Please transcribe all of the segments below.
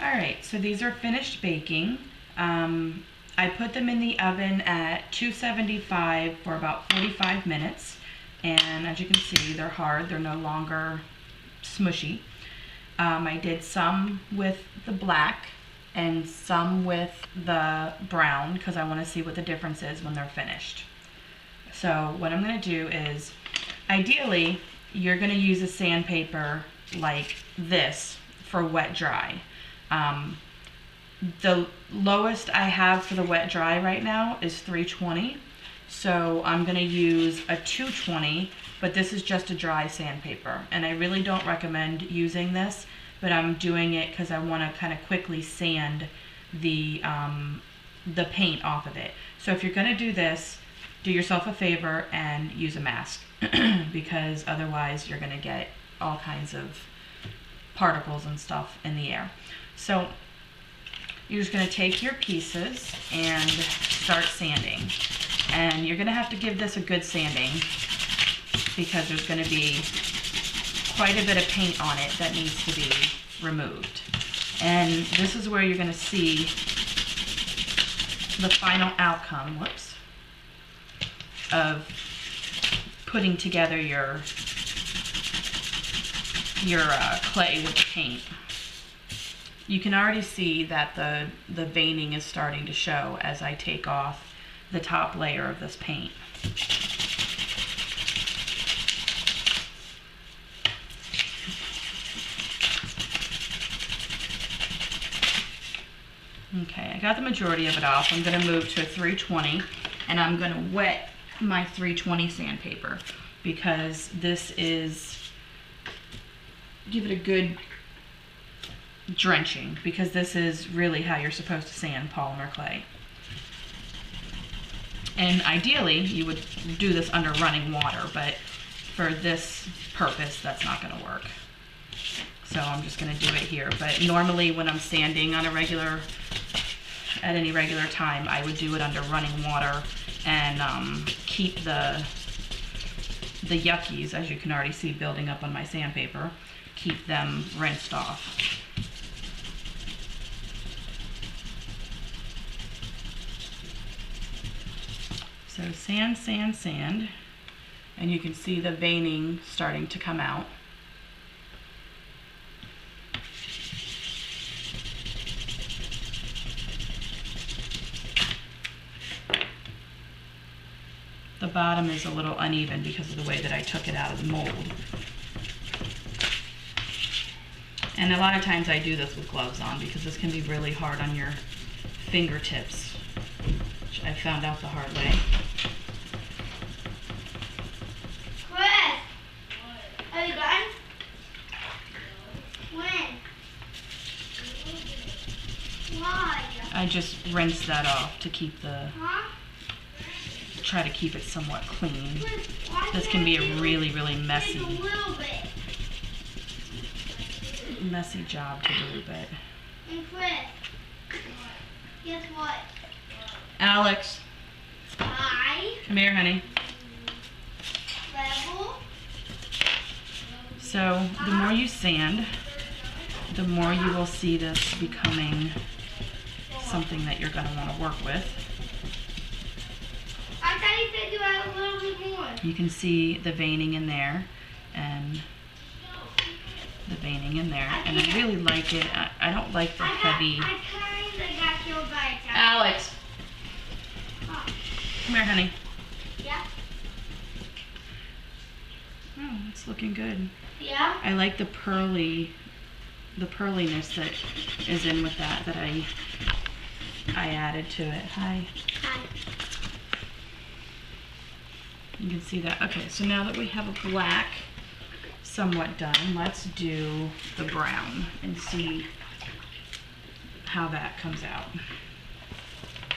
All right, so these are finished baking. I put them in the oven at 275 for about 45 minutes. And as you can see, they're hard. They're no longer smushy. I did some with the black and some with the brown because I want to see what the difference is when they're finished. So what I'm going to do is, ideally, you're going to use a sandpaper like this for wet dry. The lowest I have for the wet dry right now is 320. So I'm going to use a 220, but this is just a dry sandpaper. And I really don't recommend using this, but I'm doing it because I want to kind of quickly sand the paint off of it. So if you're going to do this, do yourself a favor and use a mask because otherwise you're going to get all kinds of particles and stuff in the air. So you're just going to take your pieces and start sanding. And you're going to have to give this a good sanding because there's going to be quite a bit of paint on it that needs to be removed. And this is where you're going to see the final outcome, of putting together your clay with the paint. You can already see that the veining is starting to show as I take off the top layer of this paint. Okay, I got the majority of it off. I'm going to move to a 320 and I'm going to wet my 320 sandpaper because this is, give it a good drenching because this is really how you're supposed to sand polymer clay. And ideally, you would do this under running water, but for this purpose, that's not going to work. So I'm just going to do it here. But normally when I'm sanding on at any regular time, I would do it under running water and keep the yuckies, as you can already see building up on my sandpaper, keep them rinsed off. So sand, sand, sand, and you can see the veining starting to come out. The bottom is a little uneven because of the way that I took it out of the mold. And a lot of times I do this with gloves on because this can be really hard on your fingertips, which I found out the hard way. Are you done? When? Why? I just rinse that off to keep try to keep it somewhat clean. This can be a really, really messy job to do, but. And Chris, guess what? Alex. I Come here, honey. level. So the more you sand, the more you will see this becoming something that you're going to want to work with. I thought you said you had a little bit more. You can see the veining in there and the veining in there, and I really like it. I don't like the heavy. I kind of got killed by a cat. Alex, Oh. come here, honey. Yeah. Oh, it's looking good. Yeah. I like the pearliness that is in with that I added to it. Hi. Hi. You can see that. Okay, so now that we have a black somewhat done, let's do the brown and see how that comes out.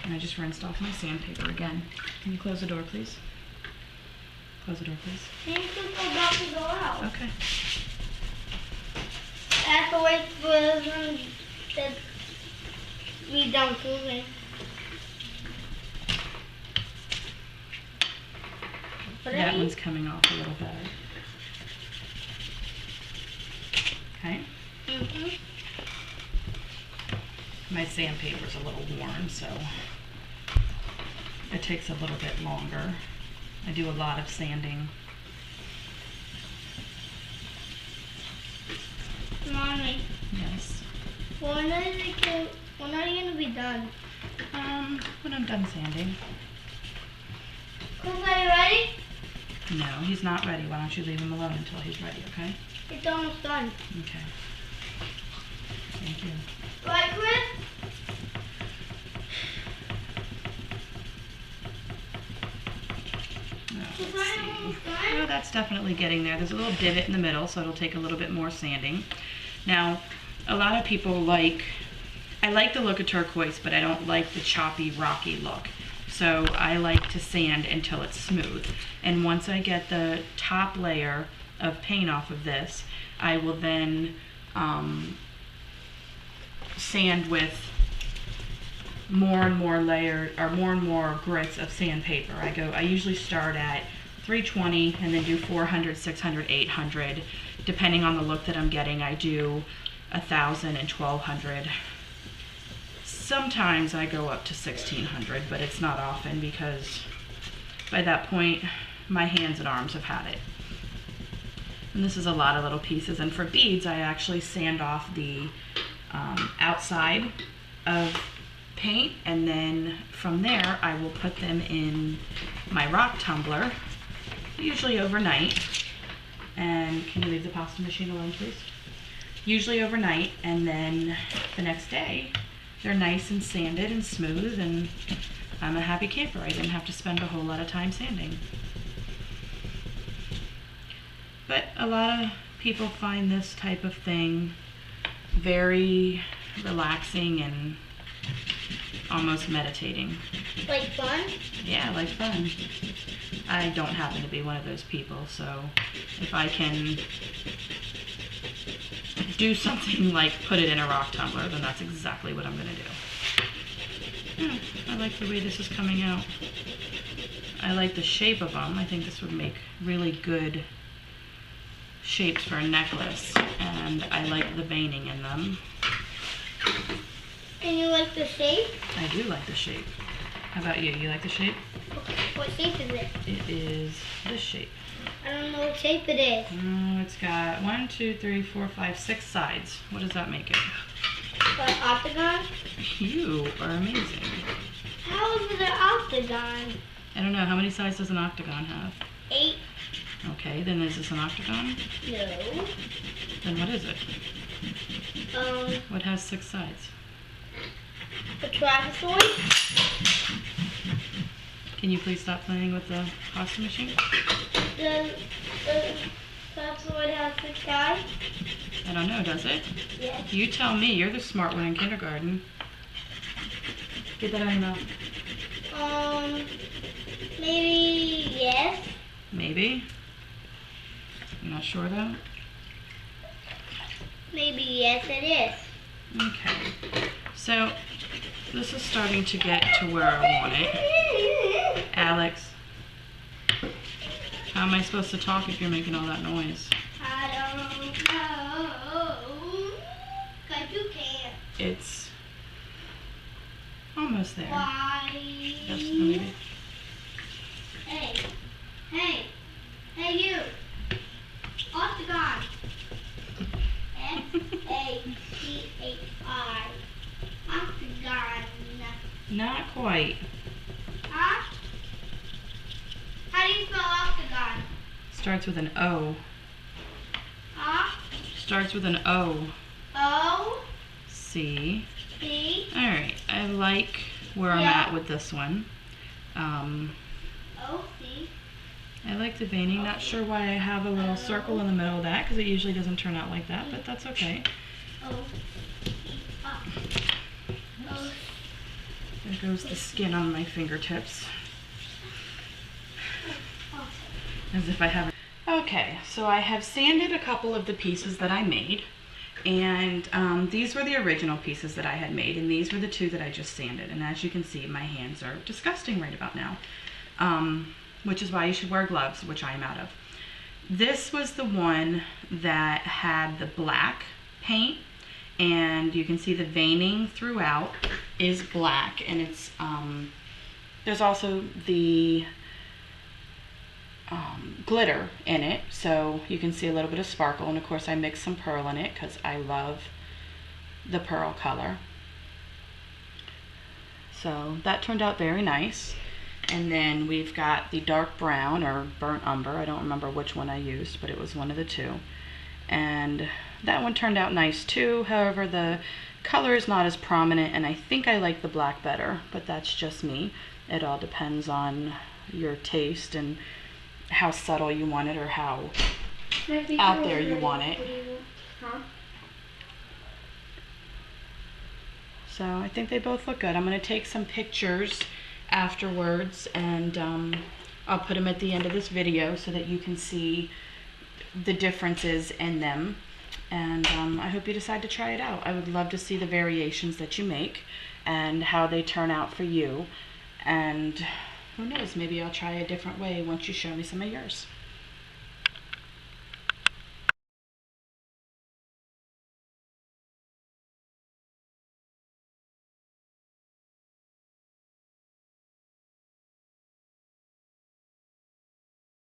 And I just rinsed off my sandpaper again. Can you close the door, please? Close the door, please. You can go back to go out. Okay. I have to wait for them to be done cooling. That one's coming off a little better. Okay. my sandpaper's a little worn, so it takes a little bit longer. I do a lot of sanding. Mommy, Yes. when are you gonna be done? When I'm done sanding. Are you ready? No, he's not ready. Why don't you leave him alone until he's ready, okay? It's almost done. Okay. Thank you. Right, Chris? Let's see. Oh, that's definitely getting there. There's a little divot in the middle, so it'll take a little bit more sanding. Now, a lot of people I like the look of turquoise, but I don't like the choppy, rocky look. So I like to sand until it's smooth. And once I get the top layer of paint off of this, I will then sand with more and more layered, or more and more grits of sandpaper. I usually start at 320 and then do 400, 600, 800. Depending on the look that I'm getting, I do 1,000 and 1,200. Sometimes I go up to 1,600, but it's not often because by that point, my hands and arms have had it. And this is a lot of little pieces. And for beads, I actually sand off the outside of paint, and then from there I will put them in my rock tumbler, usually overnight. And can you leave the pasta machine alone, please? Usually overnight, and then the next day they're nice and sanded and smooth, and I'm a happy camper. I didn't have to spend a whole lot of time sanding. But a lot of people find this type of thing very relaxing and almost meditating. Like fun? Yeah, like fun. I don't happen to be one of those people, so if I can do something like put it in a rock tumbler, then that's exactly what I'm gonna do. Yeah, I like the way this is coming out. I like the shape of them. I think this would make really good shapes for a necklace, and I like the veining in them. And you like the shape? I do like the shape. How about you? You like the shape? What shape is it? It is this shape. I don't know what shape it is. Oh, it's got 1, 2, 3, 4, 5, 6 sides. What does that make it? An octagon? You are amazing. How is it an octagon? I don't know. How many sides does an octagon have? 8. Okay, then is this an octagon? No. Then what is it? What has 6 sides? A trapezoid? Can you please stop playing with the pasta machine? The trapezoid has 6 sides? I don't know, does it? Yes. You tell me. You're the smart one in kindergarten. Get that out of your mouth. Maybe yes. Maybe? You're not sure though? Maybe yes it is. Okay. So, this is starting to get to where I want it. Alex, how am I supposed to talk if you're making all that noise? I don't know. 'Cause you can't. It's almost there. Why? Yes, no, maybe. Hey, you. Octagon. Octagon. Octagon. Not quite. Huh? How do you spell octagon? Starts with an O. Huh? Starts with an O. O. C. C. Alright, I like where I'm at with this one. O. C. I like the veining. Not sure why I have a little circle in the middle of that, because it usually doesn't turn out like that, but that's okay. O. O. There goes the skin on my fingertips. As if I haven't. Okay, so I have sanded a couple of the pieces that I made, and these were the original pieces that I had made, and these were the 2 that I just sanded. And as you can see, my hands are disgusting right about now, which is why you should wear gloves, which I am out of. This was the one that had the black paint, and you can see the veining throughout is black, and it's there's also the glitter in it, so you can see a little bit of sparkle. And of course I mixed some pearl in it because I love the pearl color. So that turned out very nice. And then we've got the dark brown or burnt umber. I don't remember which one I used, but it was one of the two. And that one turned out nice too. However, the color is not as prominent, and I think I like the black better, but that's just me. It all depends on your taste and how subtle you want it or how out there you want it. Huh? So I think they both look good. I'm going to take some pictures afterwards, and I'll put them at the end of this video so that you can see the differences in them. And I hope you decide to try it out. I would love to see the variations that you make and how they turn out for you. And who knows, maybe I'll try a different way once you show me some of yours.